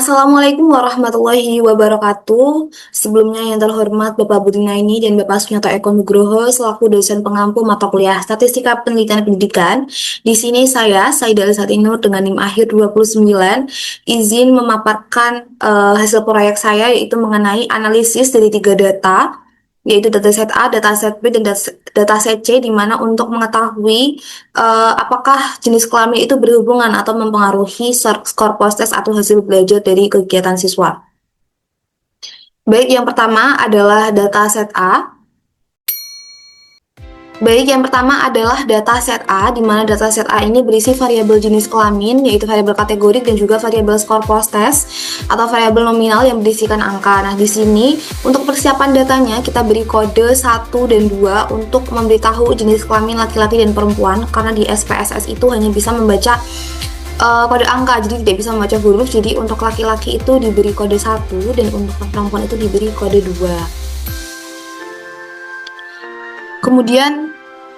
Assalamualaikum warahmatullahi wabarakatuh. Sebelumnya yang terhormat Bapak Budi Naini dan Bapak Sunyoto Eko Nugroho selaku dosen pengampu mata kuliah Statistika Penelitian Pendidikan. Di sini saya, Saida Alisati Nur dengan NIM akhir 29, izin memaparkan hasil proyek saya yaitu mengenai analisis dari tiga data, yaitu dataset A, dataset B, dan dataset C, di mana untuk mengetahui apakah jenis kelamin itu berhubungan atau mempengaruhi skor postes atau hasil belajar dari kegiatan siswa. Baik, yang pertama adalah dataset A. Baik, yang pertama adalah dataset A, di mana dataset A ini berisi variabel jenis kelamin, yaitu variabel kategorik dan juga variabel skor post-test atau variabel nominal yang berisikan angka. Nah, di sini untuk persiapan datanya kita beri kode 1 dan 2 untuk memberitahu jenis kelamin laki-laki dan perempuan, karena di SPSS itu hanya bisa membaca kode angka, jadi tidak bisa membaca huruf. Jadi untuk laki-laki itu diberi kode 1 dan untuk perempuan itu diberi kode 2. Kemudian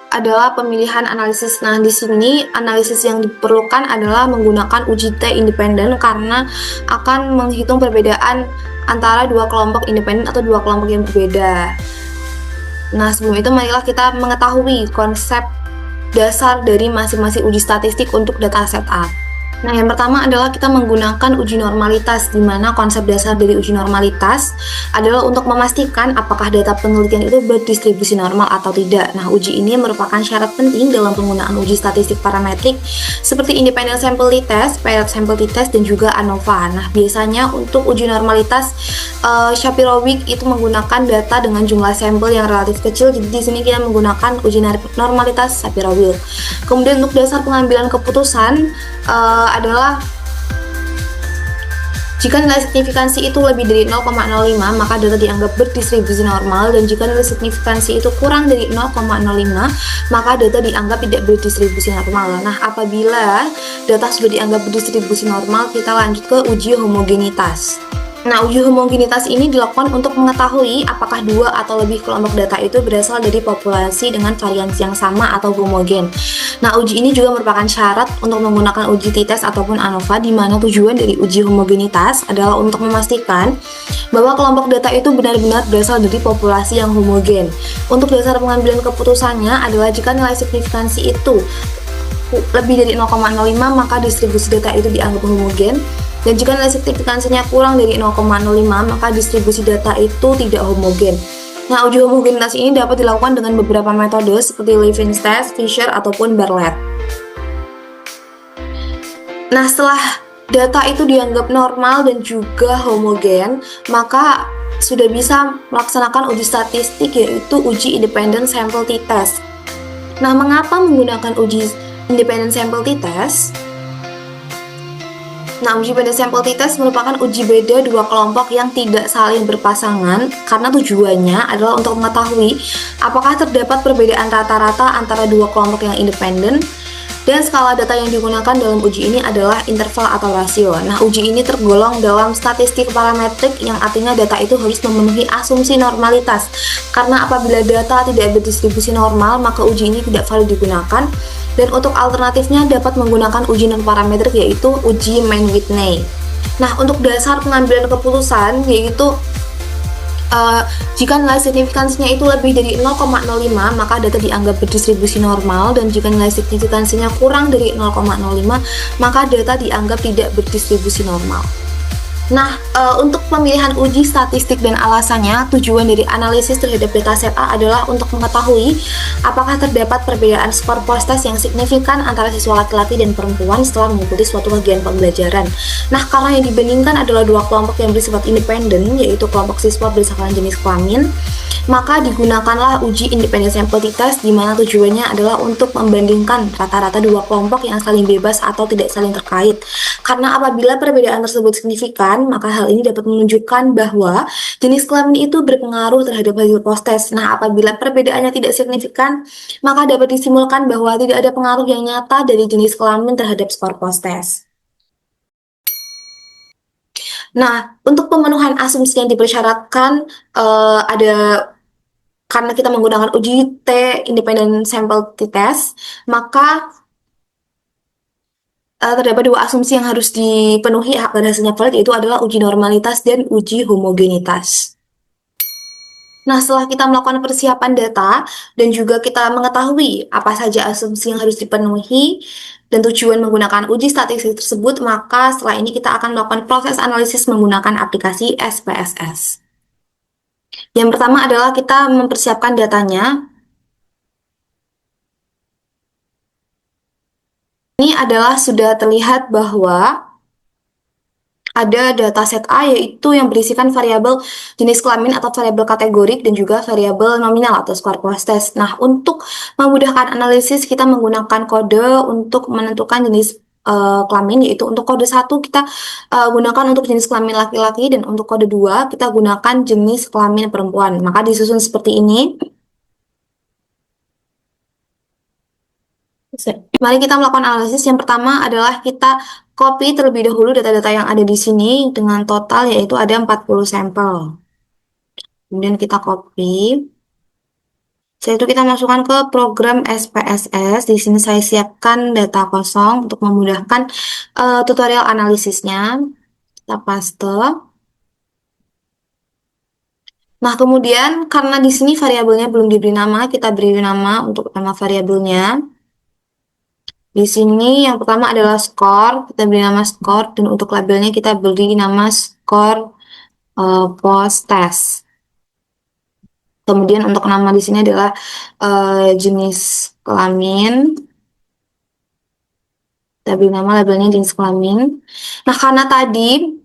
adalah pemilihan analisis. Nah, di sini analisis yang diperlukan adalah menggunakan uji T independen karena akan menghitung perbedaan antara dua kelompok independen atau dua kelompok yang berbeda. Nah, sebelum itu marilah kita mengetahui konsep dasar dari masing-masing uji statistik untuk dataset A. Nah, yang pertama adalah kita menggunakan uji normalitas, di mana konsep dasar dari uji normalitas adalah untuk memastikan apakah data penelitian itu berdistribusi normal atau tidak. Nah, uji ini merupakan syarat penting dalam penggunaan uji statistik parametrik seperti independent sample t-test, paired sample t-test, dan juga ANOVA. Nah, biasanya untuk uji normalitas Shapiro-Wilk itu menggunakan data dengan jumlah sampel yang relatif kecil, jadi di sini kita menggunakan uji normalitas Shapiro-Wilk. Kemudian untuk dasar pengambilan keputusan adalah jika nilai signifikansi itu lebih dari 0,05 maka data dianggap berdistribusi normal, dan jika nilai signifikansi itu kurang dari 0,05 maka data dianggap tidak berdistribusi normal. Nah, apabila data sudah dianggap berdistribusi normal, kita lanjut ke uji homogenitas. Nah, uji homogenitas ini dilakukan untuk mengetahui apakah dua atau lebih kelompok data itu berasal dari populasi dengan variansi yang sama atau homogen. Nah, uji ini juga merupakan syarat untuk menggunakan uji t-test ataupun ANOVA, di mana tujuan dari uji homogenitas adalah untuk memastikan bahwa kelompok data itu benar-benar berasal dari populasi yang homogen. Untuk dasar pengambilan keputusannya adalah jika nilai signifikansi itu lebih dari 0,05 maka distribusi data itu dianggap homogen, dan jika nilai signifikansinya kurang dari 0,05 maka distribusi data itu tidak homogen. Nah, uji homogenitas ini dapat dilakukan dengan beberapa metode seperti Levins test, Fisher, ataupun Bartlett. Nah, setelah data itu dianggap normal dan juga homogen, maka sudah bisa melaksanakan uji statistik, yaitu uji independent sample t-test. Nah, mengapa menggunakan uji independent sample t-test? Nah, uji beda sampel t-test merupakan uji beda dua kelompok yang tidak saling berpasangan, karena tujuannya adalah untuk mengetahui apakah terdapat perbedaan rata-rata antara dua kelompok yang independen, dan skala data yang digunakan dalam uji ini adalah interval atau rasio. Nah, uji ini tergolong dalam statistik parametrik, yang artinya data itu harus memenuhi asumsi normalitas, karena apabila data tidak berdistribusi normal maka uji ini tidak valid digunakan. Dan untuk alternatifnya dapat menggunakan uji non-parametrik, yaitu uji Mann-Whitney. Nah, untuk dasar pengambilan keputusan yaitu jika nilai signifikansinya itu lebih dari 0,05 maka data dianggap berdistribusi normal, dan jika nilai signifikansinya kurang dari 0,05 maka data dianggap tidak berdistribusi normal. Nah, untuk pemilihan uji statistik dan alasannya, tujuan dari analisis terhadap dataset A adalah untuk mengetahui apakah terdapat perbedaan skor post-test yang signifikan antara siswa laki-laki dan perempuan setelah mengikuti suatu kegiatan pembelajaran. Nah, karena yang dibandingkan adalah dua kelompok yang bersifat independen, yaitu kelompok siswa berdasarkan jenis kelamin, maka digunakanlah uji independent sample t-test, di mana tujuannya adalah untuk membandingkan rata-rata dua kelompok yang saling bebas atau tidak saling terkait. Karena apabila perbedaan tersebut signifikan, maka hal ini dapat menunjukkan bahwa jenis kelamin itu berpengaruh terhadap hasil post-test. Nah, apabila perbedaannya tidak signifikan, maka dapat disimpulkan bahwa tidak ada pengaruh yang nyata dari jenis kelamin terhadap skor post-test. Nah, untuk pemenuhan asumsi yang dipersyaratkan ada, karena kita menggunakan uji T independent sample t-test, maka terdapat dua asumsi yang harus dipenuhi agar hasilnya valid, yaitu adalah uji normalitas dan uji homogenitas. Nah, setelah kita melakukan persiapan data dan juga kita mengetahui apa saja asumsi yang harus dipenuhi dan tujuan menggunakan uji statistik tersebut, maka setelah ini kita akan melakukan proses analisis menggunakan aplikasi SPSS. Yang pertama adalah kita mempersiapkan datanya. Ini adalah sudah terlihat bahwa ada dataset A, yaitu yang berisikan variabel jenis kelamin atau variabel kategorik dan juga variabel nominal atau skor post test. Nah, untuk memudahkan analisis kita menggunakan kode untuk menentukan jenis kelamin, yaitu untuk kode 1 kita gunakan untuk jenis kelamin laki-laki dan untuk kode 2 kita gunakan jenis kelamin perempuan. Maka disusun seperti ini. Mari kita melakukan analisis. Yang pertama adalah kita copy terlebih dahulu data-data yang ada di sini dengan total yaitu ada 40 sampel. Kemudian kita copy. Setelah itu kita masukkan ke program SPSS. Di sini saya siapkan data kosong untuk memudahkan tutorial analisisnya. Kita paste. Nah, kemudian karena di sini variabelnya belum diberi nama, kita beri nama untuk nama variabelnya. Di sini yang pertama adalah skor, kita beri nama skor, dan untuk labelnya kita beri nama skor post test. Kemudian untuk nama di sini adalah jenis kelamin. Kita beri nama labelnya jenis kelamin. Nah, karena tadi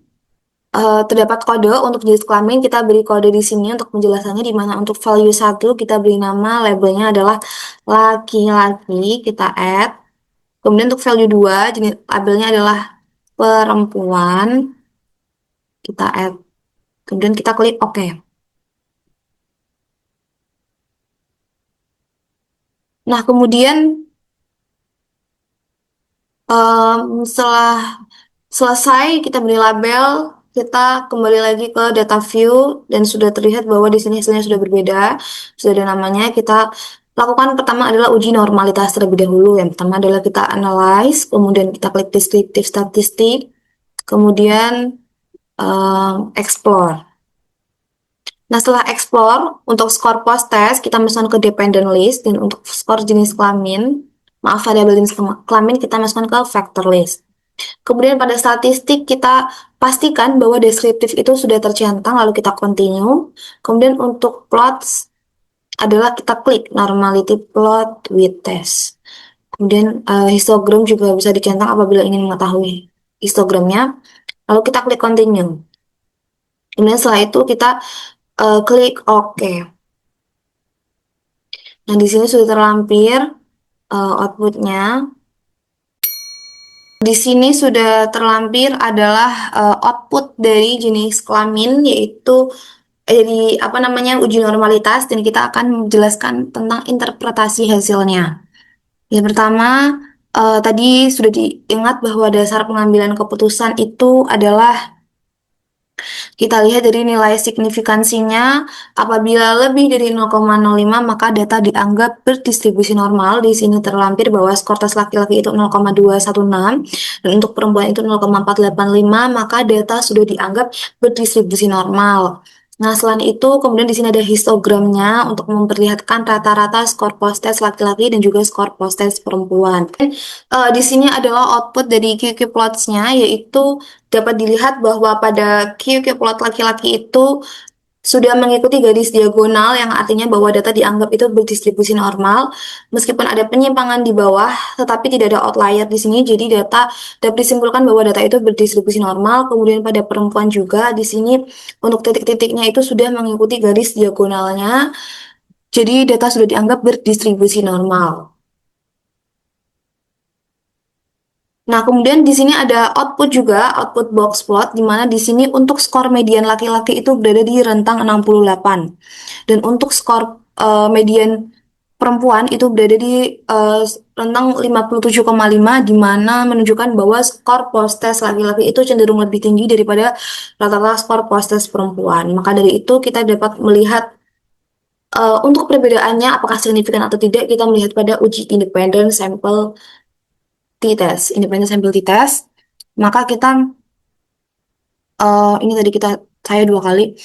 terdapat kode untuk jenis kelamin, kita beri kode di sini untuk penjelasannya, di mana untuk value 1 kita beri nama labelnya adalah laki-laki, kita add. Kemudian untuk value 2, jenis labelnya adalah perempuan, kita add. Kemudian kita klik OK. Nah, kemudian setelah selesai kita beri label, kita kembali lagi ke data view dan sudah terlihat bahwa di sini hasilnya sudah berbeda, sudah ada namanya. Kita lakukan pertama adalah uji normalitas terlebih dahulu. Yang pertama adalah kita analyze, kemudian kita klik descriptive statistik, kemudian explore. Nah, setelah explore, untuk skor post test, kita masukkan ke dependent list, dan untuk skor jenis kelamin, variabel jenis kelamin, kita masukkan ke vector list. Kemudian pada statistik, kita pastikan bahwa deskriptif itu sudah tercentang, lalu kita continue. Kemudian untuk plots, adalah kita klik normality plot with test. Kemudian histogram juga bisa dicentang apabila ingin mengetahui histogramnya. Lalu kita klik continue. Kemudian setelah itu kita klik OK. Nah, di sini sudah terlampir outputnya. Di sini sudah terlampir adalah output dari jenis kelamin, yaitu dari uji normalitas, dan kita akan menjelaskan tentang interpretasi hasilnya. Yang pertama, tadi sudah diingat bahwa dasar pengambilan keputusan itu adalah kita lihat dari nilai signifikansinya. Apabila lebih dari 0,05 maka data dianggap berdistribusi normal. Di sini terlampir bahwa skor tes laki-laki itu 0,216 dan untuk perempuan itu 0,485, maka data sudah dianggap berdistribusi normal. Nah, selain itu kemudian di sini ada histogramnya untuk memperlihatkan rata-rata skor post test laki-laki dan juga skor post test perempuan. Di sini adalah output dari QQ plots-nya, yaitu dapat dilihat bahwa pada QQ plot laki-laki itu sudah mengikuti garis diagonal, yang artinya bahwa data dianggap itu berdistribusi normal. Meskipun ada penyimpangan di bawah, tetapi tidak ada outlier di sini, jadi data dapat disimpulkan bahwa data itu berdistribusi normal. Kemudian pada perempuan juga di sini untuk titik-titiknya itu sudah mengikuti garis diagonalnya, jadi data sudah dianggap berdistribusi normal. Nah, kemudian di sini ada output juga, output box plot, di mana di sini untuk skor median laki-laki itu berada di rentang 68. Dan untuk skor median perempuan itu berada di rentang 57,5, di mana menunjukkan bahwa skor post test laki-laki itu cenderung lebih tinggi daripada rata-rata skor post test perempuan. Maka dari itu kita dapat melihat untuk perbedaannya apakah signifikan atau tidak, kita melihat pada uji independen sampel t-test, independent sample t-test, maka kita ini tadi saya 2 kali.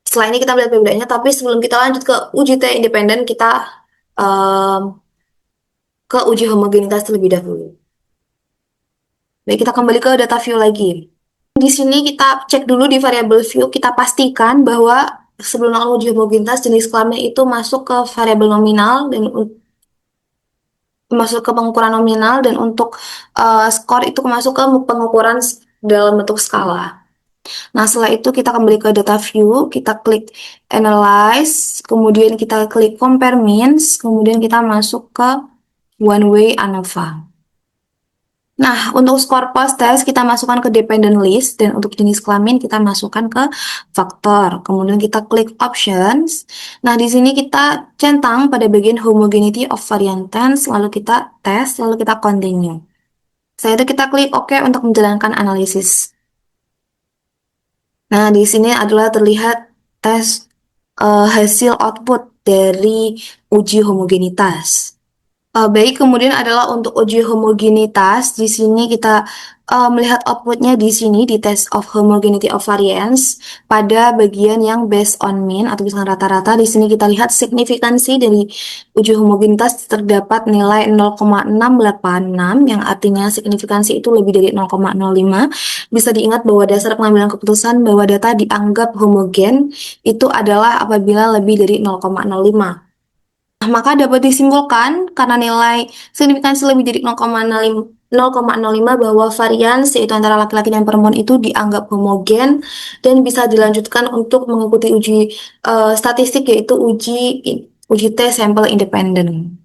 Setelah ini kita melihat perbedaannya, tapi sebelum kita lanjut ke uji T independen, kita em, ke uji homogenitas terlebih dahulu. Baik, kita kembali ke data view lagi. Di sini kita cek dulu di variable view, kita pastikan bahwa sebelum melakukan uji homogenitas jenis kelamin itu masuk ke variabel nominal dan masuk ke pengukuran nominal, dan untuk skor itu masuk ke pengukuran dalam bentuk skala. Nah, setelah itu kita kembali ke data view, kita klik analyze, kemudian kita klik compare means, kemudian kita masuk ke one way ANOVA. Nah, untuk skor post test kita masukkan ke dependent list, dan untuk jenis kelamin kita masukkan ke faktor. Kemudian kita klik options. Nah, di sini kita centang pada bagian homogeneity of variant tense, lalu kita tes, lalu kita continue. Setelah itu kita klik OK untuk menjalankan analisis. Nah, di sini adalah terlihat tes hasil output dari uji homogenitas. Baik, kemudian adalah untuk uji homogenitas. Di sini kita melihat outputnya di sini di test of homogeneity of variance pada bagian yang based on mean atau misalkan rata-rata. Di sini kita lihat signifikansi dari uji homogenitas terdapat nilai 0,686 yang artinya signifikansi itu lebih dari 0,05. Bisa diingat bahwa dasar pengambilan keputusan bahwa data dianggap homogen itu adalah apabila lebih dari 0,05. Maka dapat disimpulkan karena nilai signifikansi lebih dari 0,05 bahwa varians yaitu antara laki-laki dan perempuan itu dianggap homogen dan bisa dilanjutkan untuk mengikuti uji statistik, yaitu uji T sampel independen.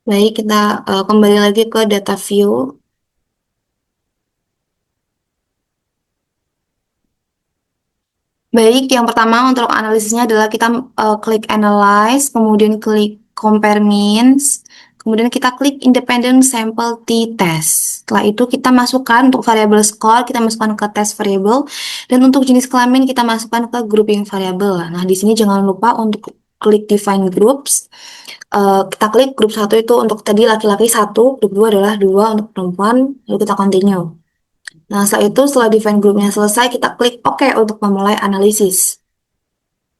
Baik, kita kembali lagi ke data view. Baik, yang pertama untuk analisisnya adalah kita klik analyze, kemudian klik compare means, kemudian kita klik independent sample t-test. Setelah itu kita masukkan untuk variable score, kita masukkan ke test variable, dan untuk jenis kelamin kita masukkan ke grouping variable. Nah, di sini jangan lupa untuk klik define groups. Kita klik grup 1 itu untuk tadi laki-laki 1, grup 2 adalah 2 untuk perempuan, lalu kita continue. Nah, setelah define groupnya selesai, kita klik OK untuk memulai analisis.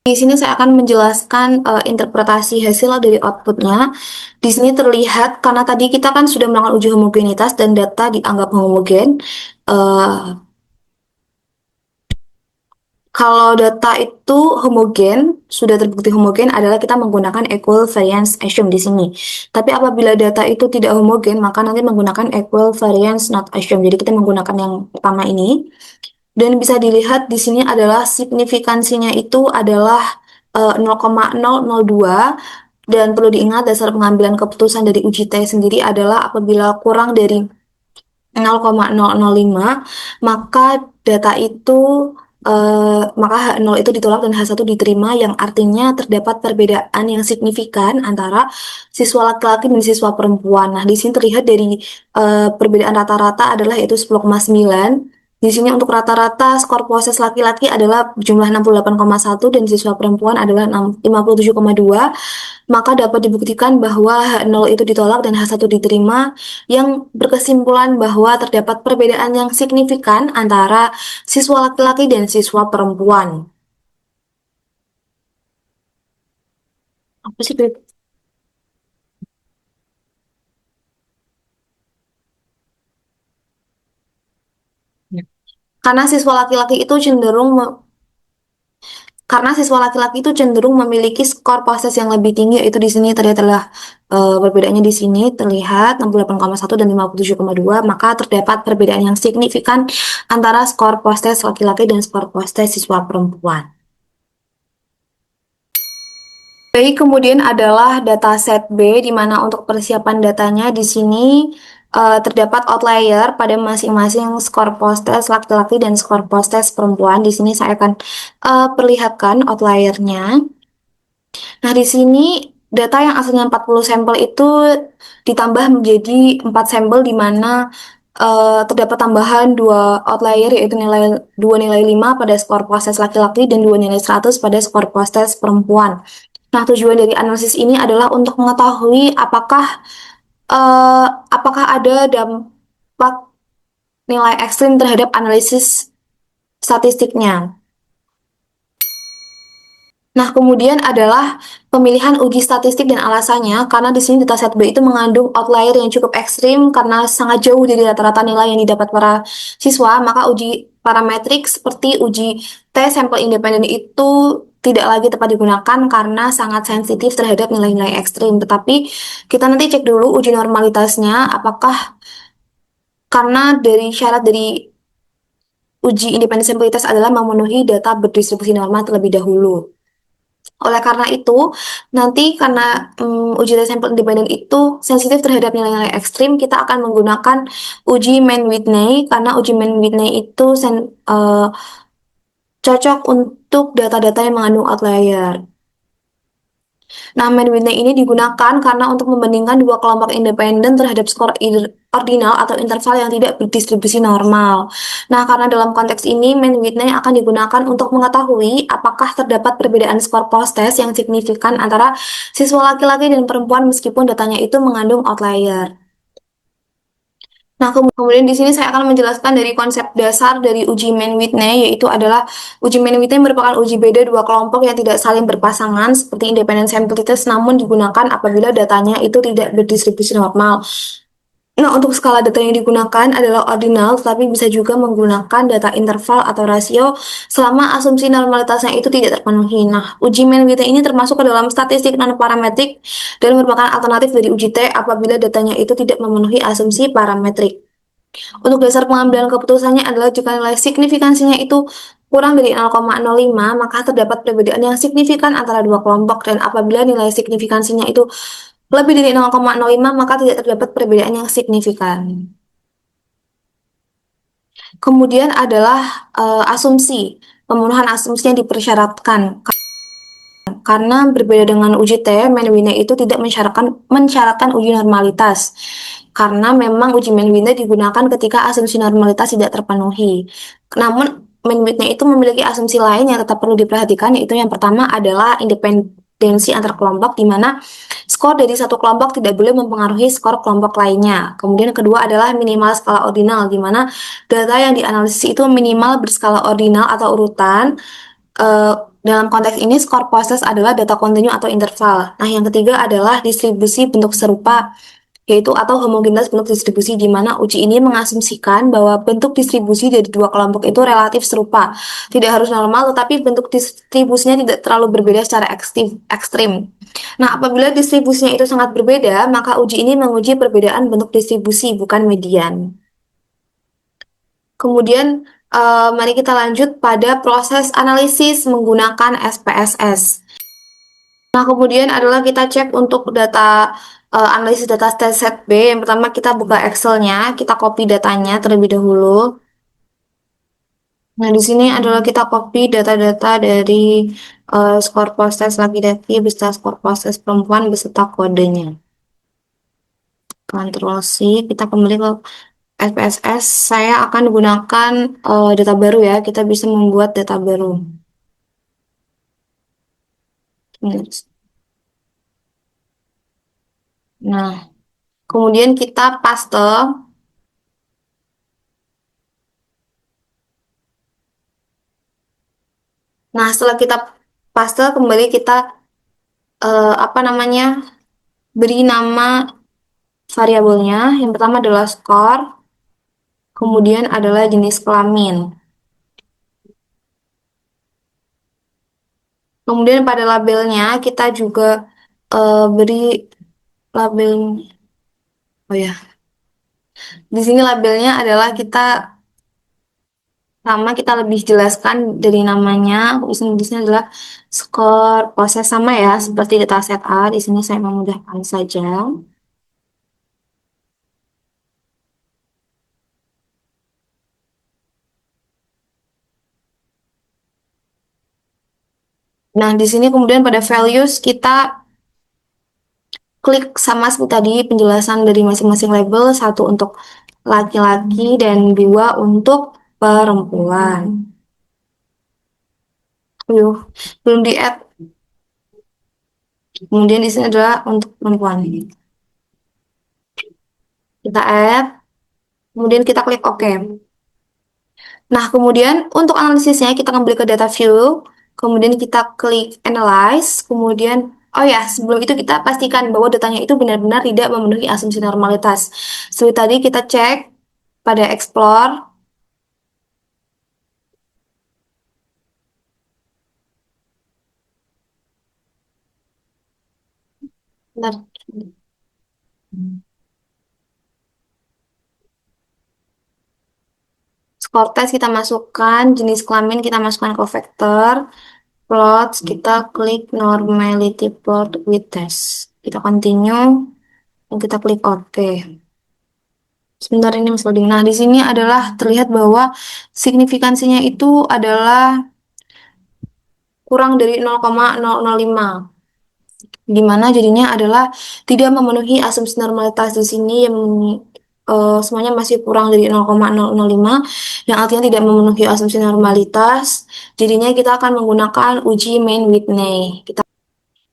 Di sini saya akan menjelaskan interpretasi hasil dari outputnya. Di sini terlihat karena tadi kita kan sudah melakukan uji homogenitas dan data dianggap homogen. Kalau data itu homogen, sudah terbukti homogen adalah kita menggunakan equal variance assume di sini. Tapi apabila data itu tidak homogen, maka nanti menggunakan equal variance not assume. Jadi kita menggunakan yang pertama ini. Dan bisa dilihat di sini adalah signifikansinya itu adalah 0,002, dan perlu diingat dasar pengambilan keputusan dari uji T sendiri adalah apabila kurang dari 0,005 maka data itu maka H0 itu ditolak dan H1 diterima, yang artinya terdapat perbedaan yang signifikan antara siswa laki-laki dan siswa perempuan. Nah, di sini terlihat dari perbedaan rata-rata adalah yaitu 10,9. Di sini untuk rata-rata skor proses laki-laki adalah jumlah 68,1 dan siswa perempuan adalah 57,2. Maka dapat dibuktikan bahwa H0 itu ditolak dan H1 diterima, yang berkesimpulan bahwa terdapat perbedaan yang signifikan antara siswa laki-laki dan siswa perempuan. Apa sih, Beb? Ya. Karena siswa laki-laki itu cenderung memiliki skor proses yang lebih tinggi, yaitu di sini terlihat adalah perbedaannya di sini terlihat 68,1 dan 57,2, maka terdapat perbedaan yang signifikan antara skor proses laki-laki dan skor proses siswa perempuan. Baik, kemudian adalah dataset B, di mana untuk persiapan datanya di sini terdapat outlier pada masing-masing skor post-test laki-laki dan skor post-test perempuan. Di sini saya akan perlihatkan outliernya. Nah, di sini data yang asalnya 40 sampel itu ditambah menjadi 4 sampel, di mana terdapat tambahan 2 outlier, yaitu 2 nilai 5 pada skor post-test laki-laki dan 2 nilai 100 pada skor post-test perempuan. Nah, tujuan dari analisis ini adalah untuk mengetahui apakah apakah ada dampak nilai ekstrim terhadap analisis statistiknya? Nah, kemudian adalah pemilihan uji statistik dan alasannya, karena di sini dataset B itu mengandung outlier yang cukup ekstrim karena sangat jauh dari rata-rata nilai yang didapat para siswa, maka uji parametrik seperti uji T sampel independen itu tidak lagi tepat digunakan karena sangat sensitif terhadap nilai-nilai ekstrim. Tetapi kita nanti cek dulu uji normalitasnya, apakah karena dari syarat dari uji independensitas adalah memenuhi data berdistribusi normal terlebih dahulu. Oleh karena itu, nanti karena uji tes sampel independen itu sensitif terhadap nilai-nilai ekstrim, kita akan menggunakan uji Mann-Whitney karena uji Mann-Whitney itu cocok untuk data-data yang mengandung outlier. Nah, Mann-Whitney ini digunakan karena untuk membandingkan dua kelompok independen terhadap skor ordinal atau interval yang tidak berdistribusi normal. Nah, karena dalam konteks ini, Mann-Whitney akan digunakan untuk mengetahui apakah terdapat perbedaan skor post-test yang signifikan antara siswa laki-laki dan perempuan meskipun datanya itu mengandung outlier. Nah, kemudian di sini saya akan menjelaskan dari konsep dasar dari uji Mann-Whitney, yaitu adalah uji Mann-Whitney merupakan uji beda dua kelompok yang tidak saling berpasangan seperti independent sample test, namun digunakan apabila datanya itu tidak berdistribusi normal. Nah, untuk skala data yang digunakan adalah ordinal, tetapi bisa juga menggunakan data interval atau rasio selama asumsi normalitasnya itu tidak terpenuhi. Nah, uji Mann-Whitney ini termasuk ke dalam statistik non-parametrik dan merupakan alternatif dari uji T apabila datanya itu tidak memenuhi asumsi parametrik. Untuk dasar pengambilan keputusannya adalah jika nilai signifikansinya itu kurang dari 0,05, maka terdapat perbedaan yang signifikan antara dua kelompok, dan apabila nilai signifikansinya itu lebih dari 0,05, maka tidak terdapat perbedaan yang signifikan. Kemudian adalah asumsi. Pemenuhan asumsi yang dipersyaratkan. Karena berbeda dengan uji T, Mann-Whitney itu tidak mensyaratkan uji normalitas. Karena memang uji Mann-Whitney digunakan ketika asumsi normalitas tidak terpenuhi. Namun, Mann-Whitney itu memiliki asumsi lain yang tetap perlu diperhatikan, yaitu yang pertama adalah independensi antar kelompok, di mana skor dari satu kelompok tidak boleh mempengaruhi skor kelompok lainnya. Kemudian kedua adalah minimal skala ordinal, di mana data yang dianalisis itu minimal berskala ordinal atau urutan. Eh, dalam konteks ini, skor proses adalah data kontinu atau interval. Nah, yang ketiga adalah distribusi bentuk serupa, yaitu atau homogenetas bentuk distribusi, di mana uji ini mengasumsikan bahwa bentuk distribusi dari dua kelompok itu relatif serupa. Tidak harus normal, tetapi bentuk distribusinya tidak terlalu berbeda secara ekstrim. Nah, apabila distribusinya itu sangat berbeda, maka uji ini menguji perbedaan bentuk distribusi, bukan median. Kemudian, mari kita lanjut pada proses analisis menggunakan SPSS. Nah, kemudian adalah kita cek untuk data analisis data set B. Yang pertama kita buka Excel-nya, kita copy datanya terlebih dahulu. Nah, di sini adalah kita copy data-data dari skor proses laki-laki beserta skor proses perempuan beserta kodenya. Ctrl C, kita kembali ke SPSS. Saya akan gunakan data baru ya. Kita bisa membuat data baru. Nah, kemudian kita paste. Nah, setelah kita paste, kembali kita apa namanya, beri nama variabelnya. Yang pertama adalah skor, kemudian adalah jenis kelamin. Kemudian pada labelnya kita juga beri label. Oh ya, di sini labelnya adalah kita lebih jelaskan dari namanya. Di sini adalah skor proses, sama ya seperti dataset A. Di sini saya memudahkan saja. Nah, di sini kemudian pada values kita klik sama seperti tadi penjelasan dari masing-masing label, satu untuk laki-laki dan dua untuk perempuan. Belum di add. Kemudian di sini adalah untuk perempuan. Kita add, kemudian kita klik OK. Nah, kemudian untuk analisisnya kita kembali ke data view, kemudian kita klik analyze, kemudian oh ya, sebelum itu kita pastikan bahwa datanya itu benar-benar tidak memenuhi asumsi normalitas. Seperti tadi kita cek pada explore. Bentar. Skor test kita masukkan, jenis kelamin kita masukkan ke vektor, plots kita klik normality plot with test. Kita continue, dan kita klik OK. Sebentar ini Mas loading. Nah, di sini adalah terlihat bahwa signifikansinya itu adalah kurang dari 0,005. Di mana jadinya adalah tidak memenuhi asumsi normalitas di sini yang semuanya masih kurang dari 0,005 yang artinya tidak memenuhi asumsi normalitas. Jadinya kita akan menggunakan uji Main Whitney.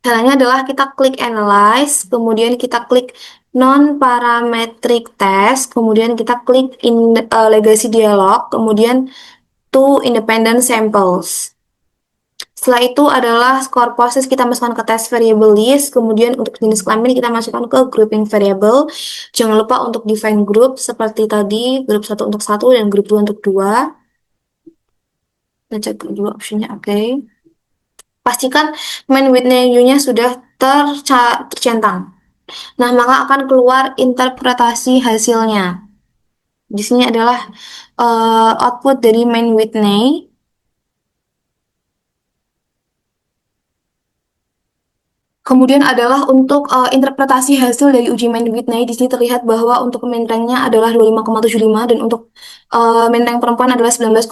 Caranya adalah kita klik analyze, kemudian kita klik non-parametric test, kemudian kita klik legacy dialog, kemudian two independent samples. Setelah itu adalah skor proses kita masukkan ke test variable list, kemudian untuk jenis kelamin kita masukkan ke grouping variable. Jangan lupa untuk define group seperti tadi, grup 1 untuk 1 dan grup 2 untuk 2. Kita cek dua optionnya, oke. Pastikan main Whitney nya sudah tercentang. Nah, maka akan keluar interpretasi hasilnya. Di sini adalah output dari main Whitney. Kemudian adalah untuk interpretasi hasil dari uji main Whitney. Di sini terlihat bahwa untuk main ranknya adalah 25,75 dan untuk main rank perempuan adalah 19,25.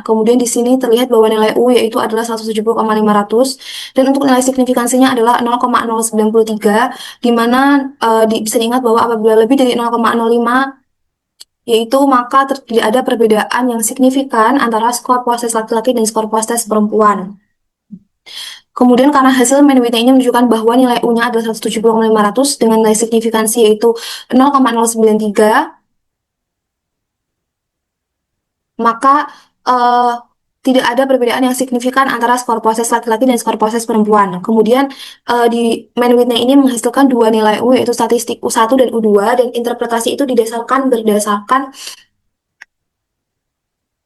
Kemudian di sini terlihat bahwa nilai U yaitu adalah 170,500 dan untuk nilai signifikansinya adalah 0,093, di mana bisa diingat bahwa apabila lebih dari 0,05 yaitu maka tidak ada perbedaan yang signifikan antara skor proses laki-laki dan skor proses perempuan. Kemudian karena hasil main Whitney ini menunjukkan bahwa nilai U-nya adalah 170,500 dengan nilai signifikansi yaitu 0,093, maka tidak ada perbedaan yang signifikan antara skor proses laki-laki dan skor proses perempuan. Kemudian di main Whitney ini menghasilkan dua nilai U yaitu statistik U1 dan U2 dan interpretasi itu berdasarkan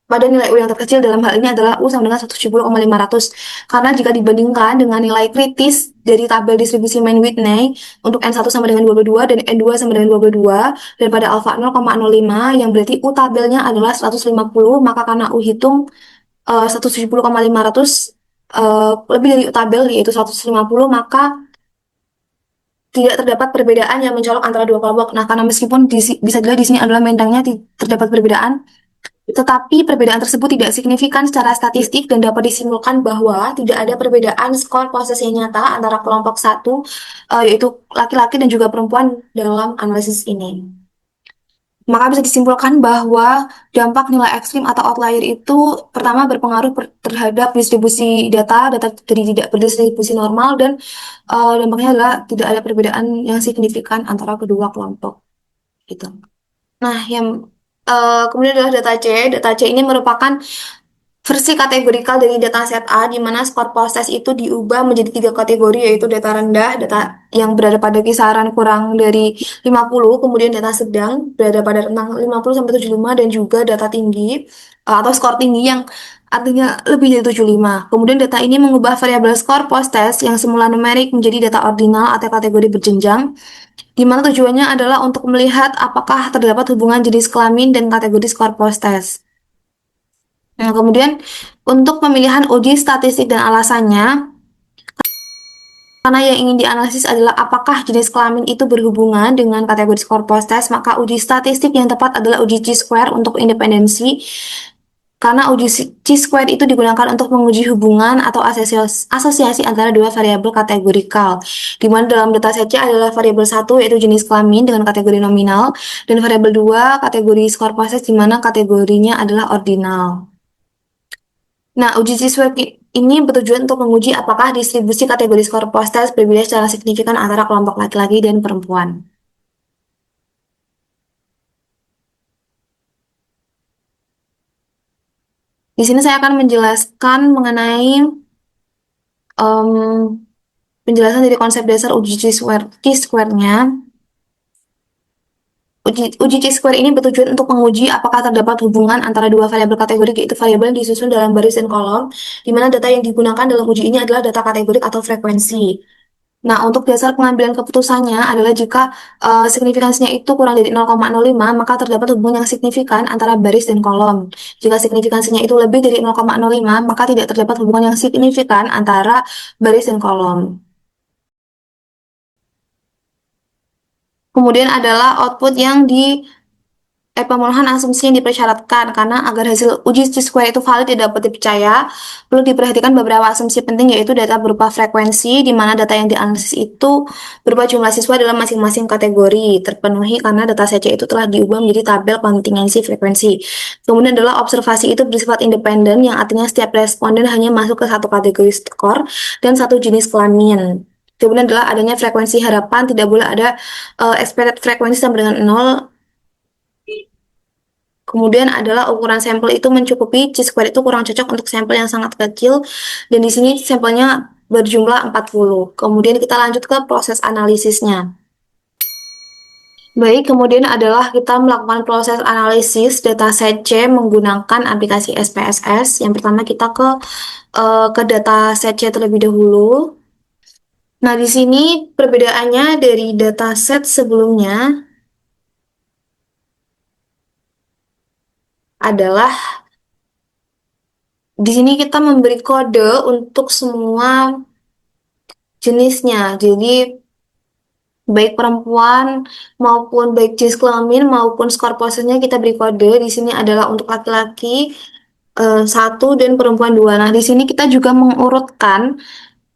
pada nilai U yang terkecil dalam hal ini adalah U sama dengan 170,500. Karena jika dibandingkan dengan nilai kritis dari tabel distribusi main Whitney untuk N1 sama dengan 22 dan N2 sama dengan 22 dan pada alfa 0,05 yang berarti U tabelnya adalah 150, maka karena U hitung 170,500 lebih dari U tabel yaitu 150, maka tidak terdapat perbedaan yang mencolok antara dua kelompok. Nah, karena meskipun bisa dilihat di sini adalah mentangnya terdapat perbedaan, tetapi perbedaan tersebut tidak signifikan secara statistik dan dapat disimpulkan bahwa tidak ada perbedaan skor proses yang nyata antara kelompok satu, yaitu laki-laki dan juga perempuan dalam analisis ini. Maka bisa disimpulkan bahwa dampak nilai ekstrim atau outlier itu pertama berpengaruh terhadap distribusi data dari tidak berdistribusi normal dan dampaknya adalah tidak ada perbedaan yang signifikan antara kedua kelompok. Gitu. Nah, yang kemudian adalah data C. Data C ini merupakan versi kategorikal dari dataset A, di mana skor proses itu diubah menjadi 3 kategori, yaitu data rendah, data yang berada pada kisaran kurang dari 50, kemudian data sedang berada pada rentang 50-75, dan juga data tinggi atau skor tinggi yang artinya lebih dari 75. Kemudian data ini mengubah variabel skor post test yang semula numerik menjadi data ordinal atau kategori berjenjang, di mana tujuannya adalah untuk melihat apakah terdapat hubungan jenis kelamin dan kategori skor post test. Nah, kemudian untuk pemilihan uji statistik dan alasannya, karena yang ingin dianalisis adalah apakah jenis kelamin itu berhubungan dengan kategori skor post test, maka uji statistik yang tepat adalah uji chi-square untuk independensi. Karena uji chi-square itu digunakan untuk menguji hubungan atau asosiasi antara dua variabel kategorikal, di mana dalam datasetnya adalah variabel 1 yaitu jenis kelamin dengan kategori nominal, dan variabel 2 kategori skor post test di mana kategorinya adalah ordinal. Nah, uji chi-square ini bertujuan untuk menguji apakah distribusi kategori skor post test berbeda secara signifikan antara kelompok laki-laki dan perempuan. Di sini saya akan menjelaskan mengenai em, penjelasan dari konsep dasar uji Chi-square-nya. Uji Chi-square ini bertujuan untuk menguji apakah terdapat hubungan antara dua variabel kategorik, yaitu variabel yang disusun dalam baris dan kolom, di mana data yang digunakan dalam uji ini adalah data kategorik atau frekuensi. Nah, untuk dasar pengambilan keputusannya adalah jika signifikansinya itu kurang dari 0,05, maka terdapat hubungan yang signifikan antara baris dan kolom. Jika signifikansinya itu lebih dari 0,05, maka tidak terdapat hubungan yang signifikan antara baris dan kolom. Kemudian adalah output yang pemenuhan asumsi yang dipersyaratkan, karena agar hasil uji Chi-square itu valid dan dapat dipercaya, perlu diperhatikan beberapa asumsi penting, yaitu data berupa frekuensi, di mana data yang dianalisis itu berupa jumlah siswa dalam masing-masing kategori, terpenuhi karena data saja itu telah diubah menjadi tabel kontingensi frekuensi. Kemudian adalah observasi itu bersifat independen, yang artinya setiap responden hanya masuk ke satu kategori skor dan satu jenis kelamin. Kemudian adalah adanya frekuensi harapan, tidak boleh ada expected frekuensi sama dengan 0. Kemudian adalah ukuran sampel itu mencukupi, Chi-square itu kurang cocok untuk sampel yang sangat kecil, dan di sini sampelnya berjumlah 40. Kemudian kita lanjut ke proses analisisnya. Baik, kemudian adalah kita melakukan proses analisis dataset C menggunakan aplikasi SPSS. Yang pertama kita ke dataset C terlebih dahulu. Nah, di sini perbedaannya dari dataset sebelumnya adalah di sini kita memberi kode untuk semua jenisnya. Jadi baik perempuan maupun baik jenis kelamin maupun skor posisinya kita beri kode. Di sini adalah untuk laki-laki satu dan perempuan dua. Nah, di sini kita juga mengurutkan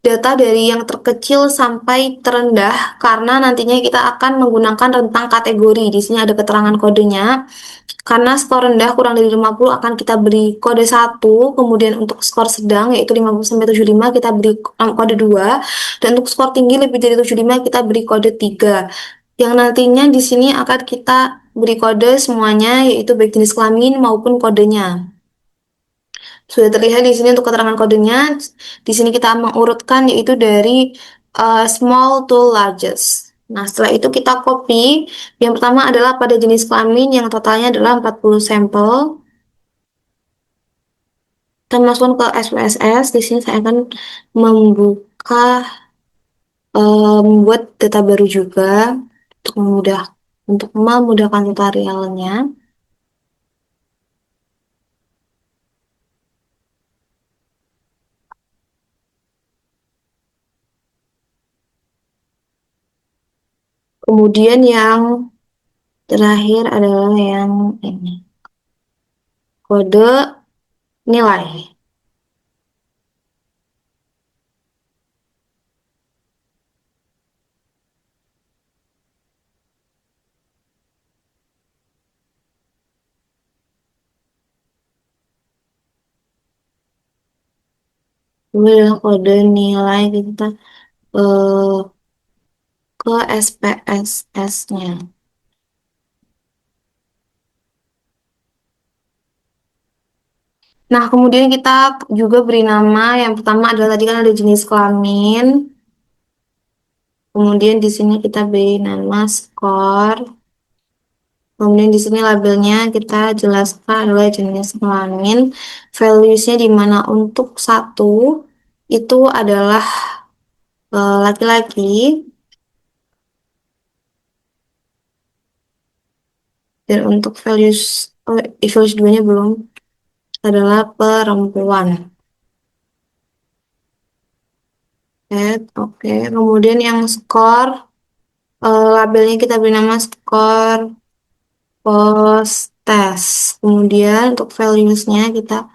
data dari yang terkecil sampai terendah, karena nantinya kita akan menggunakan rentang kategori. Di sini ada keterangan kodenya. Karena skor rendah kurang dari 50 akan kita beri kode 1, kemudian untuk skor sedang yaitu 50 sampai 75 kita beri kode 2, dan untuk skor tinggi lebih dari 75 kita beri kode 3. Yang nantinya di sini akan kita beri kode semuanya, yaitu baik jenis kelamin maupun kodenya. Sudah terlihat di sini untuk keterangan kodenya. Di sini kita mengurutkan yaitu dari small to largest. Nah, setelah itu kita copy. Yang pertama adalah pada jenis kelamin yang totalnya adalah 40 sampel. Kita masukkan ke SPSS. Di sini saya akan membuka membuat data baru juga untuk memudahkan tutorialnya. Kemudian yang terakhir adalah yang ini, kode nilai. Ini adalah kode nilai kita eh, ke SPSS-nya. Nah, kemudian kita juga beri nama. Yang pertama adalah tadi kan ada jenis kelamin. Kemudian di sini kita beri nama skor. Kemudian di sini labelnya kita jelaskan adalah jenis kelamin. Values-nya di mana untuk satu itu adalah laki-laki, dan untuk values 2-nya belum, adalah perempuan. Oke. Kemudian yang skor, labelnya kita beri nama skor post test. Kemudian untuk values-nya kita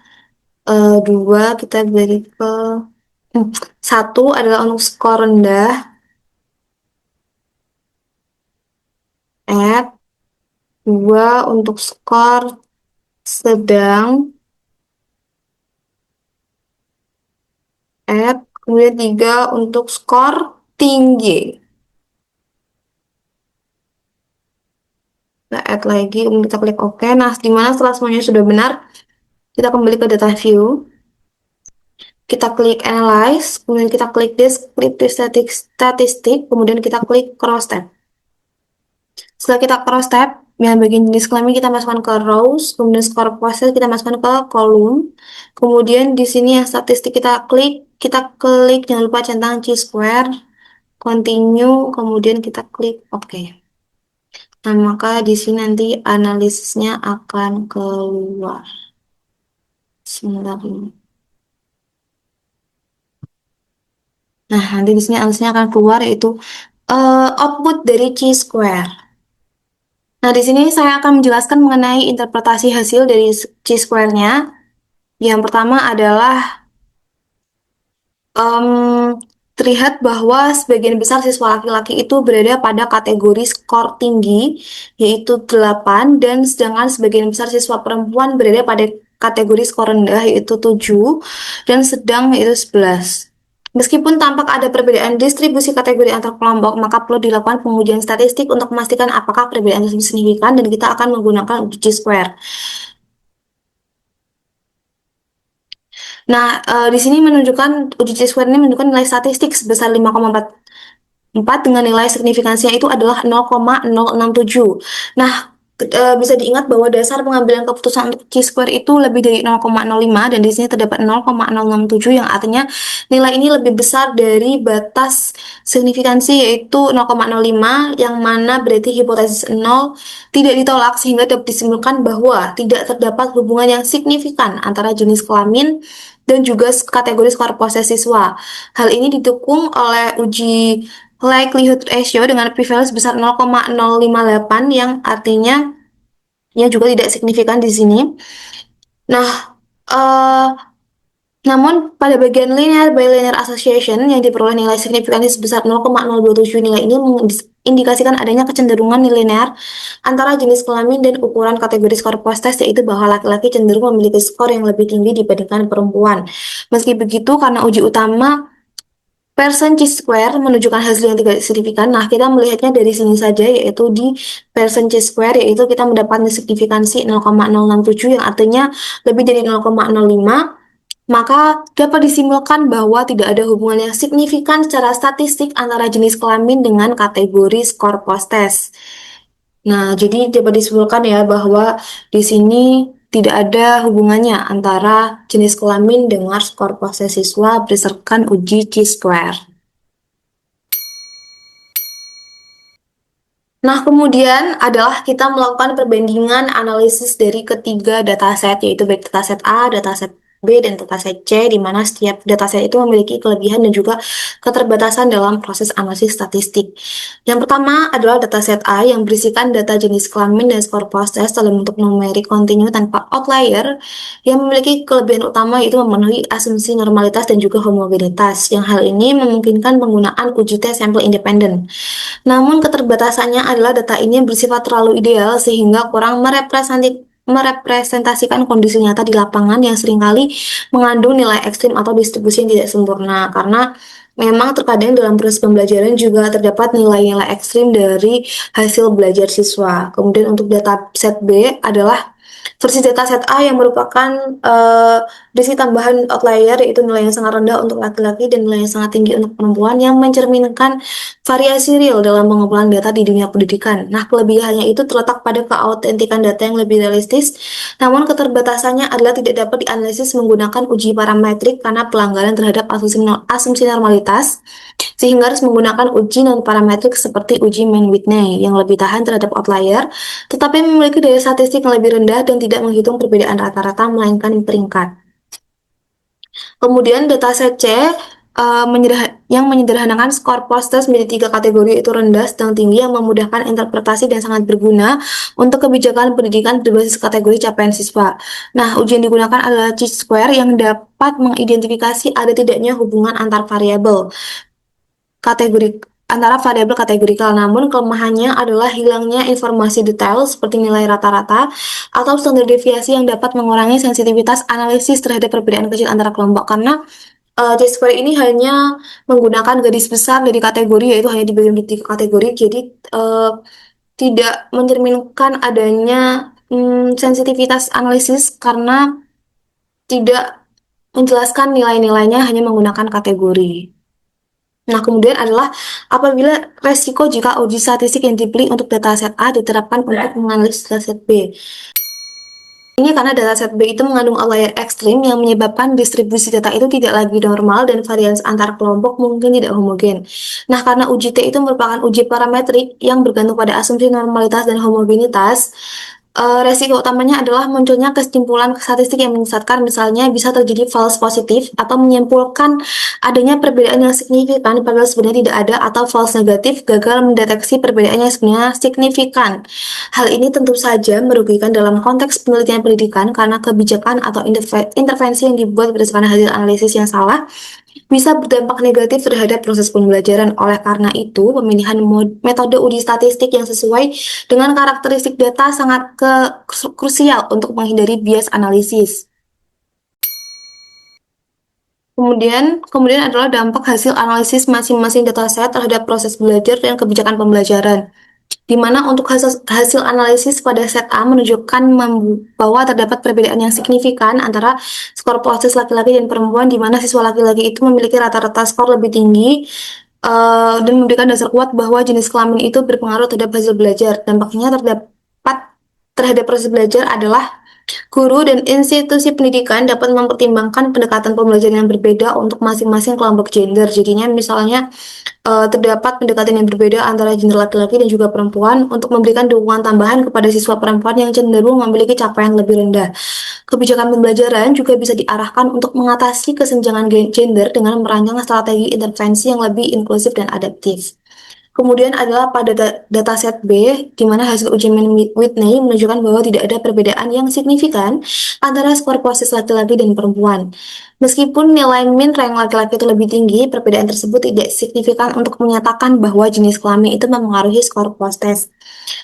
2 kita beri ke 1 adalah untuk skor rendah, add 2 untuk skor sedang, add kemudian 3 untuk skor tinggi. Kita add lagi, kemudian kita klik OK. Nah, dimana setelah semuanya sudah benar, Kita kembali ke data view, kita klik analyze, kemudian kita klik descriptive statistik, kemudian kita klik cross tab. Setelah kita cross tab, yang bagian jenis kelamin kita masukkan ke rows, kemudian skor puasa kita masukkan ke kolom. Kemudian di sini yang statistik kita klik jangan lupa centang chi-square, continue, kemudian kita klik OK. Nah, maka di sini nanti analisisnya akan keluar. Sebentar ini. Nah, nanti di sini analisisnya akan keluar yaitu output dari chi-square. Nah, di sini saya akan menjelaskan mengenai interpretasi hasil dari chi-square-nya. Yang pertama adalah terlihat bahwa sebagian besar siswa laki-laki itu berada pada kategori skor tinggi, yaitu 8, dan sedangkan sebagian besar siswa perempuan berada pada kategori skor rendah, yaitu 7, dan sedang, yaitu 11. Meskipun tampak ada perbedaan distribusi kategori antar kelompok, maka perlu dilakukan pengujian statistik untuk memastikan apakah perbedaan tersebut signifikan, dan kita akan menggunakan uji chi-square. Nah, di sini menunjukkan uji chi-square ini menunjukkan nilai statistik sebesar 5,4 dengan nilai signifikansinya itu adalah 0,067. Nah, bisa diingat bahwa dasar pengambilan keputusan untuk chi-square itu lebih dari 0,05 dan di sini terdapat 0,067 yang artinya nilai ini lebih besar dari batas signifikansi yaitu 0,05 yang mana berarti hipotesis 0 tidak ditolak sehingga dapat disimpulkan bahwa tidak terdapat hubungan yang signifikan antara jenis kelamin dan juga kategori skor proses siswa. Hal ini didukung oleh uji likelihood ratio dengan prevalence sebesar 0,058 yang artinya ya juga tidak signifikan di sini. Nah, namun pada bagian linear by linear association yang diperoleh nilai signifikansi sebesar 0,027 nilai ini mengindikasikan adanya kecenderungan linear antara jenis kelamin dan ukuran kategori skor post-test yaitu bahwa laki-laki cenderung memiliki skor yang lebih tinggi dibandingkan perempuan. Meski begitu, karena uji utama percent chi-square menunjukkan hasil yang tidak signifikan. Nah, kita melihatnya dari sini saja, yaitu di percent chi-square, yaitu kita mendapat signifikansi 0,067 yang artinya lebih dari 0,05. Maka dapat disimpulkan bahwa tidak ada hubungan yang signifikan secara statistik antara jenis kelamin dengan kategori skor post-test. Nah, jadi dapat disimpulkan ya bahwa di sini tidak ada hubungannya antara jenis kelamin dengan skor post-test siswa berdasarkan uji chi-square. Nah, kemudian adalah kita melakukan perbandingan analisis dari ketiga dataset, yaitu baik dataset A, dataset B, dan dataset C, di mana setiap dataset itu memiliki kelebihan dan juga keterbatasan dalam proses analisis statistik. Yang pertama adalah dataset A yang berisikan data jenis kelamin dan skor post-test dalam bentuk numerik kontinu tanpa outlier, yang memiliki kelebihan utama yaitu memenuhi asumsi normalitas dan juga homogenitas, yang hal ini memungkinkan penggunaan uji tes sampel independen. Namun keterbatasannya adalah data ini bersifat terlalu ideal sehingga kurang merepresentasikan kondisi nyata di lapangan yang seringkali mengandung nilai ekstrim atau distribusi yang tidak sempurna karena memang terkadang dalam proses pembelajaran juga terdapat nilai-nilai ekstrim dari hasil belajar siswa. Kemudian untuk data set B adalah versi dataset A yang merupakan berisi tambahan outlier yaitu nilai yang sangat rendah untuk laki-laki dan nilai yang sangat tinggi untuk perempuan yang mencerminkan variasi real dalam pengumpulan data di dunia pendidikan. Nah, kelebihannya itu terletak pada keautentikan data yang lebih realistis, namun keterbatasannya adalah tidak dapat dianalisis menggunakan uji parametrik karena pelanggaran terhadap asumsi normalitas, sehingga harus menggunakan uji non-parametrik seperti uji Mann-Whitney yang lebih tahan terhadap outlier, tetapi memiliki daya statistik yang lebih rendah dan tidak menghitung perbedaan rata-rata melainkan peringkat. Kemudian dataset C yang menyederhanakan skor post-test menjadi 3 kategori yaitu rendah, sedang, tinggi yang memudahkan interpretasi dan sangat berguna untuk kebijakan pendidikan berbasis kategori capaian siswa. Nah, ujian digunakan adalah chi-square yang dapat mengidentifikasi ada tidaknya hubungan antar variabel kategorikal, namun kelemahannya adalah hilangnya informasi detail seperti nilai rata-rata atau standar deviasi yang dapat mengurangi sensitivitas analisis terhadap perbedaan kecil antara kelompok karena chi-square ini hanya menggunakan garis besar dari kategori yaitu hanya dibagi menjadi 3 kategori, jadi tidak mencerminkan adanya sensitivitas analisis karena tidak menjelaskan nilai-nilainya, hanya menggunakan kategori. Nah, kemudian adalah apabila resiko jika uji statistik yang dipilih untuk dataset A diterapkan untuk menganalisis dataset B. Ini karena dataset B itu mengandung outlier ekstrim yang menyebabkan distribusi data itu tidak lagi normal dan varians antar kelompok mungkin tidak homogen. Nah, karena uji T itu merupakan uji parametrik yang bergantung pada asumsi normalitas dan homogenitas, resiko utamanya adalah munculnya kesimpulan statistik yang menyesatkan, misalnya bisa terjadi false positif atau menyimpulkan adanya perbedaan yang signifikan padahal sebenarnya tidak ada, atau false negatif, gagal mendeteksi perbedaan yang sebenarnya signifikan. Hal ini tentu saja merugikan dalam konteks penelitian pendidikan karena kebijakan atau intervensi yang dibuat berdasarkan hasil analisis yang salah bisa berdampak negatif terhadap proses pembelajaran. Oleh karena itu, pemilihan metode uji statistik yang sesuai dengan karakteristik data sangat krusial untuk menghindari bias analisis. Kemudian adalah dampak hasil analisis masing-masing dataset terhadap proses belajar dan kebijakan pembelajaran, di mana untuk hasil analisis pada set A menunjukkan bahwa terdapat perbedaan yang signifikan antara skor proses laki-laki dan perempuan, di mana siswa laki-laki itu memiliki rata-rata skor lebih tinggi dan memberikan dasar kuat bahwa jenis kelamin itu berpengaruh terhadap hasil belajar. Dampaknya terhadap proses belajar adalah guru dan institusi pendidikan dapat mempertimbangkan pendekatan pembelajaran yang berbeda untuk masing-masing kelompok gender. Jadinya misalnya terdapat pendekatan yang berbeda antara gender laki-laki dan juga perempuan untuk memberikan dukungan tambahan kepada siswa perempuan yang cenderung memiliki capaian lebih rendah. Kebijakan pembelajaran juga bisa diarahkan untuk mengatasi kesenjangan gender dengan merancang strategi intervensi yang lebih inklusif dan adaptif. Kemudian adalah pada dataset B, di mana hasil uji Whitney menunjukkan bahwa tidak ada perbedaan yang signifikan antara skor proses laki-laki dan perempuan. Meskipun nilai min rank laki-laki itu lebih tinggi, perbedaan tersebut tidak signifikan untuk menyatakan bahwa jenis kelamin itu mempengaruhi skor post-test.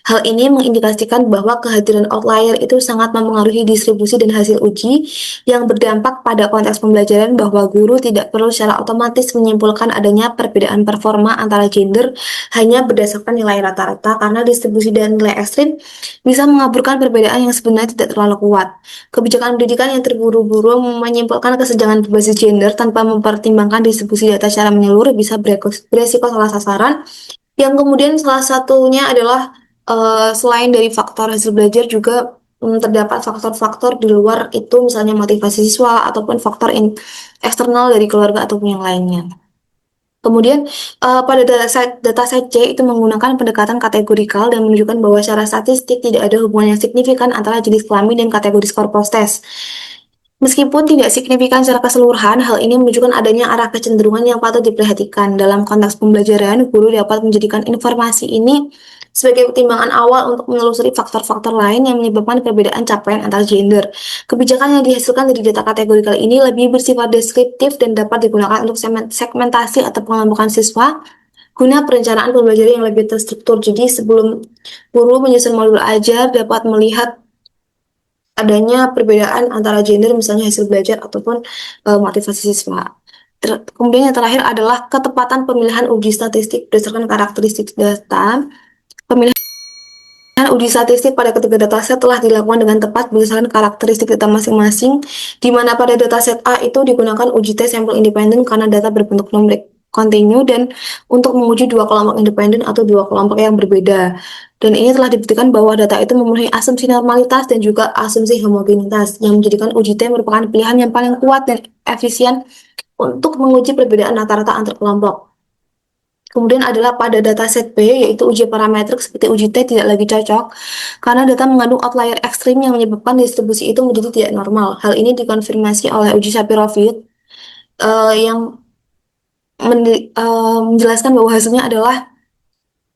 Hal ini mengindikasikan bahwa kehadiran outlier itu sangat mempengaruhi distribusi dan hasil uji, yang berdampak pada konteks pembelajaran bahwa guru tidak perlu secara otomatis menyimpulkan adanya perbedaan performa antara gender hanya berdasarkan nilai rata-rata, karena distribusi dan nilai ekstrim bisa mengaburkan perbedaan yang sebenarnya tidak terlalu kuat. Kebijakan pendidikan yang terburu-buru menyimpulkan kesenjangan berbasis gender tanpa mempertimbangkan distribusi data secara menyeluruh bisa beresiko salah sasaran, yang kemudian salah satunya adalah selain dari faktor hasil belajar juga terdapat faktor-faktor di luar itu, misalnya motivasi siswa ataupun faktor eksternal dari keluarga ataupun yang lainnya. Kemudian pada dataset C itu menggunakan pendekatan kategorikal dan menunjukkan bahwa secara statistik tidak ada hubungan yang signifikan antara jenis kelamin dan kategori skor post-test. Meskipun tidak signifikan secara keseluruhan, hal ini menunjukkan adanya arah kecenderungan yang patut diperhatikan. Dalam konteks pembelajaran, guru dapat menjadikan informasi ini sebagai pertimbangan awal untuk menelusuri faktor-faktor lain yang menyebabkan perbedaan capaian antar gender. Kebijakan yang dihasilkan dari data kategorikal ini lebih bersifat deskriptif dan dapat digunakan untuk segmentasi atau pengelompokan siswa guna perencanaan pembelajaran yang lebih terstruktur. Jadi sebelum guru menyusun modul ajar dapat melihat adanya perbedaan antara gender, misalnya hasil belajar ataupun motivasi siswa. Kemudian yang terakhir adalah ketepatan pemilihan uji statistik berdasarkan karakteristik data. Pemilihan uji statistik pada ketiga dataset telah dilakukan dengan tepat berdasarkan karakteristik data masing-masing, di mana pada dataset A itu digunakan uji tes sampel independen karena data berbentuk numerik kontinu dan untuk menguji dua kelompok independen atau dua kelompok yang berbeda. Dan ini telah dibuktikan bahwa data itu memenuhi asumsi normalitas dan juga asumsi homogenitas, yang menjadikan uji T merupakan pilihan yang paling kuat dan efisien untuk menguji perbedaan rata-rata antar kelompok. Kemudian adalah pada dataset B, yaitu uji parametrik seperti uji T tidak lagi cocok karena data mengandung outlier ekstrim yang menyebabkan distribusi itu menjadi tidak normal. Hal ini dikonfirmasi oleh uji Shapiro-Wilk yang menjelaskan bahwa hasilnya adalah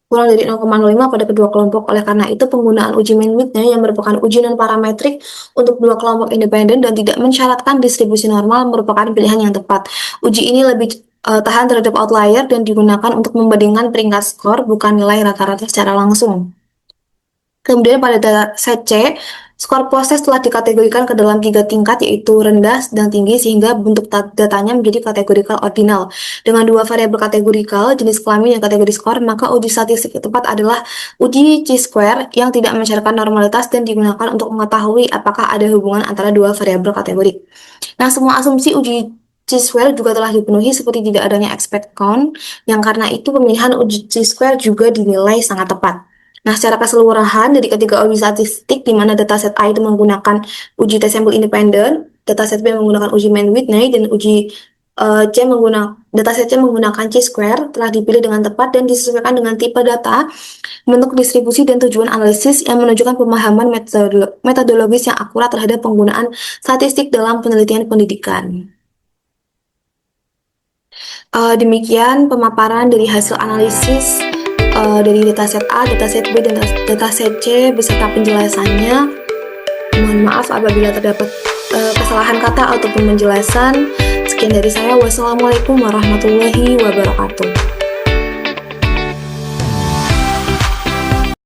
kurang dari 0,05 pada kedua kelompok. Oleh karena itu, penggunaan uji Mann-Whitney yang merupakan uji non-parametrik untuk dua kelompok independen dan tidak mensyaratkan distribusi normal merupakan pilihan yang tepat. Uji ini lebih tahan terhadap outlier dan digunakan untuk membandingkan peringkat skor, bukan nilai rata-rata secara langsung. Kemudian pada dataset C, Skor proses telah dikategorikan ke dalam 3 tingkat, yaitu rendah, sedang, tinggi, sehingga bentuk datanya menjadi kategorikal ordinal. Dengan 2 variabel kategorikal, jenis kelamin dan kategori skor, maka uji statistik yang tepat adalah uji chi-square yang tidak mensyaratkan normalitas dan digunakan untuk mengetahui apakah ada hubungan antara 2 variabel kategori. Nah, semua asumsi uji chi-square juga telah dipenuhi seperti tidak adanya expect count, yang karena itu pemilihan uji chi-square juga dinilai sangat tepat. Nah, secara keseluruhan dari ketiga uji statistik di mana dataset A itu menggunakan uji tes sampel independen, dataset B menggunakan uji Mann-Whitney, dan uji dataset C menggunakan chi-square telah dipilih dengan tepat dan disesuaikan dengan tipe data, bentuk distribusi, dan tujuan analisis yang menunjukkan pemahaman metodologis yang akurat terhadap penggunaan statistik dalam penelitian pendidikan. Demikian pemaparan dari hasil analisis dari dataset A, dataset B, dan dataset C beserta penjelasannya. Mohon maaf apabila terdapat kesalahan kata ataupun penjelasan. Sekian dari saya. Wassalamualaikum warahmatullahi wabarakatuh.